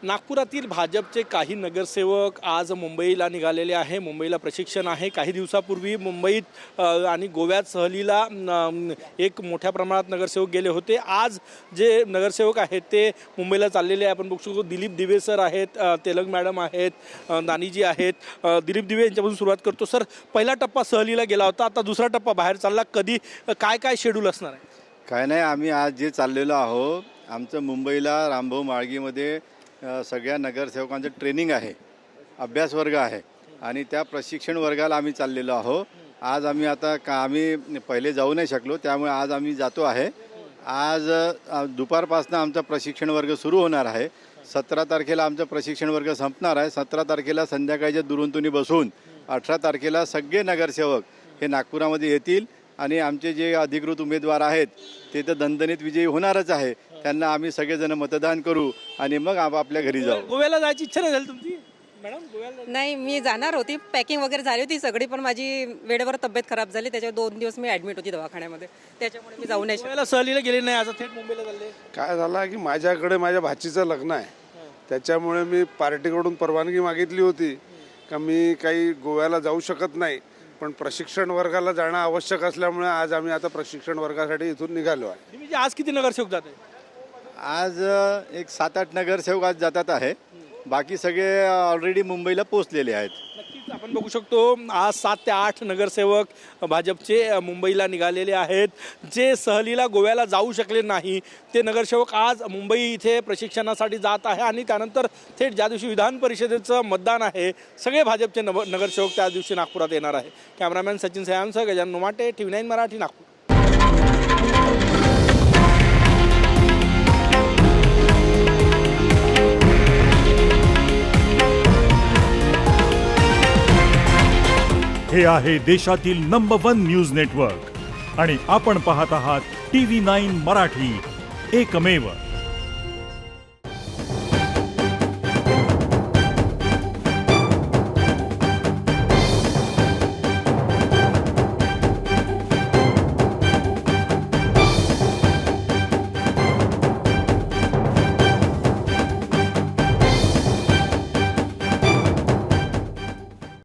नागपुरातील भाजपचे काही नगरसेवक आज मुंबईला निघालेले आहे। मुंबईला प्रशिक्षण आहे। काही दिवसापूर्वी मुंबईत आणि गोव्यात सहलीला एक मोठ्या प्रमाणात नगरसेवक गेले होते। आज जे नगरसेवक आहेत ते मुंबईला चाललेले आहे। आपण बघू शकतो दिलीप दिवे सर आहेत, तेलंग मॅडम आहेत, दानीजी आहेत। दिलीप दिवे यांच्यापासून सुरुवात करतो। सर, पहिला टप्पा सहलीला गेला होता, आता दुसरा टप्पा बाहेर चालला, कधी काय शेड्यूल असणार आहे? काय नाही, आम्ही आज जे चाललेलो आहोत, आमचं मुंबईला रामभाऊ माळगीमध्ये सगळ्या नगरसेवकांचं ट्रेनिंग आहे, अभ्यास वर्ग आहे आणि त्या प्रशिक्षण वर्गाला आम्ही चाललेलो आहोत। आज आम्ही आम्ही पहिले जाऊ नाही शकलो, त्यामुळे आज आम्ही जातो आहे। आज दुपारपासून आमचा प्रशिक्षण वर्ग सुरू होणार आहे। 17 तारखेला आमचा प्रशिक्षण वर्ग संपणार आहे। 17 तारखेला संध्याकाळच्या दुरुंतुनी बसून 18 तारखेला सगळे नगरसेवक हे नागपुरामध्ये येतील आणि आमचे जे अधिकृत उमेदवार आहेत ते तर दणदणीत विजयी होणारच आहे। त्यांना आम्ही सगळेजण मतदान करू आणि मग आपल्या घरी जाऊ। गोव्याला जायची इच्छा नाही झाली तुमची मॅडम? गोव्याला नाही, मी जाणार होती, पॅकिंग वगैरे झाली होती सगळी, पण माझी वेळेवर तब्येत खराब झाली, त्याच्यावर 2 दिवस मी ॲडमिट होती दवाखान्यामध्ये, त्याच्यामुळे मी जाऊ नाही शकले। गोव्याला सहलीला गेले नाही, आज थेट मुंबईला चालले। काय झालं की माझ्याकडे माझ्या भाचीचं लग्न आहे, त्याच्यामुळे मी पार्टीकडून परवानगी मागितली होती का मी काही गोव्याला जाऊ शकत नाही, पण प्रशिक्षण वर्गाला जाणं आवश्यक असल्यामुळे आज आम्ही आता प्रशिक्षण वर्गासाठी इथून निघालो आहे। तुम्ही आज किती नगरसेवक जाते? आज एक 7-8 नगरसेवक आज जातात आहे, बाकी सगळे ऑलरेडी मुंबईला पोहोचलेले आहेत। नक्कीच आपण बघू शकतो आज 7 ते 8 नगरसेवक भाजपचे मुंबईला निघालेले आहेत। जे सहलीला गोव्याला जाऊ शकले नाही ते नगरसेवक आज मुंबई इथे प्रशिक्षणासाठी जात आहे आणि त्यानंतर थेट ज्या दिवशी विधान परिषदेचं मतदान आहे सगळे भाजपचे नगरसेवक त्या दिवशी नागपुरात येणार आहे। कॅमेरामॅन सचिन सयांसह गजानन नुमाटे, TV9 मराठी, नागपूर। हे आहे देशातील नंबर 1 न्यूज नेटवर्क आणि आपण पाहत आहात TV9 मराठी, एकमेव।